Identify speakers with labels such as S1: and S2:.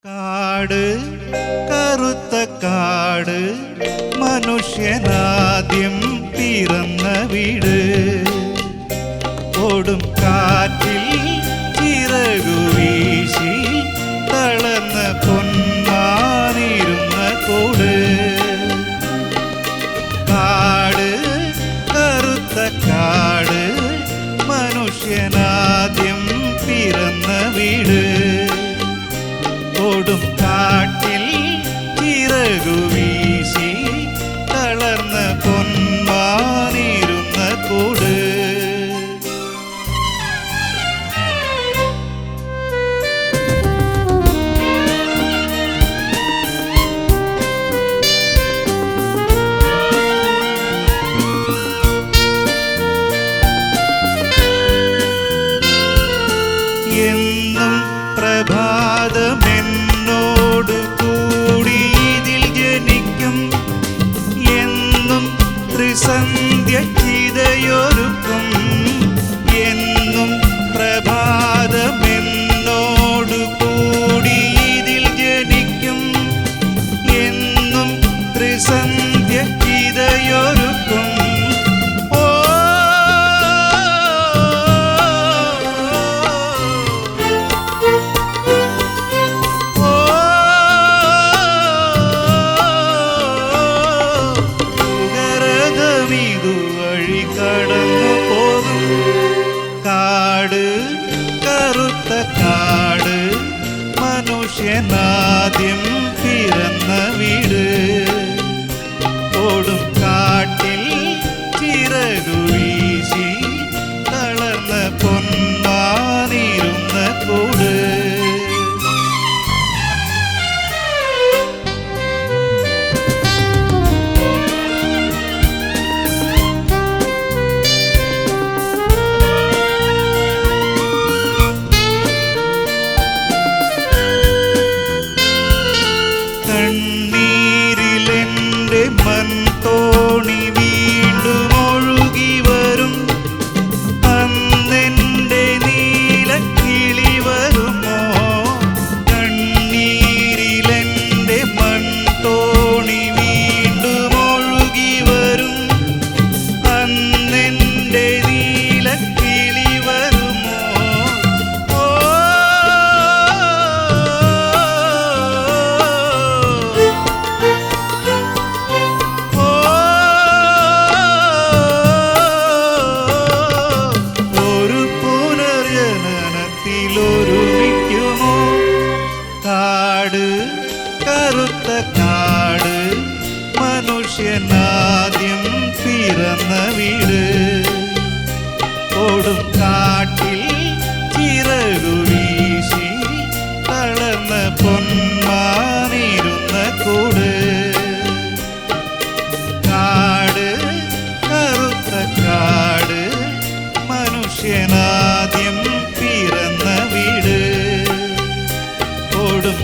S1: കാട് കറുത്ത കാട് മനുഷ്യനാദ്യം പിറന്ന വീട് ഓടും കാറ്റിൽ ചിറകു വീശി തളർന്ന പൊന്മാനിരുന്ന കൂട് കാട് കറുത്ത കാട് മനുഷ്യനാദ്യം പിറന്ന വീട് ഓടും കാട്ടിൽ ചിറകു വീശി തളർന്ന പൊന്മാനിരുന്ന കൂട് എന്നും പ്രഭാതമെന്നോട് കൂടി ഇതിൽ ജനിക്കും എന്നും ത്രിസന്ധ്യ ചിതയൊരുക്കും എന്നും പ്രഭാതമെന്നോട് കൂടി ഇതിൽ ജനിക്കും എന്നും ത്രിസന്ധ്യ ചിതയൊരുക്കും കടന്നു പോകും കാട് കറുത്ത കാട് മനുഷ്യനാദ്യം പിറന്ന വീട് ഓടും കാട്ടിൽ ചിറകു വീശി തളർന്ന പൊന്മാനിരുന്ന കൂട് കണ്ണീരിലെൻ്റെ മൺതോണി വീണ്ടും ഒഴുകി വരും അന്നെൻ്റെ നീലക്കിളി വരുമോ കണ്ണീരിലെൻ്റെ മൺതോണി വീണ്ടും ഒഴുകി വരും അന്നെൻ്റെ നീലക്കിളി വരുമോ ഒരുമിക്കുമോ കാട് കറുത്ത കാട് മനുഷ്യനാദ്യം പിറന്ന വീട് ഓടും കാട്ടിൽ ചിറകു വീശി തളർന്ന പൊന്മാനിരുന്ന കൂട് കാട് കറുത്ത കാട് മനുഷ്യനാദ്യം പിറന്ന വീട് ഓടും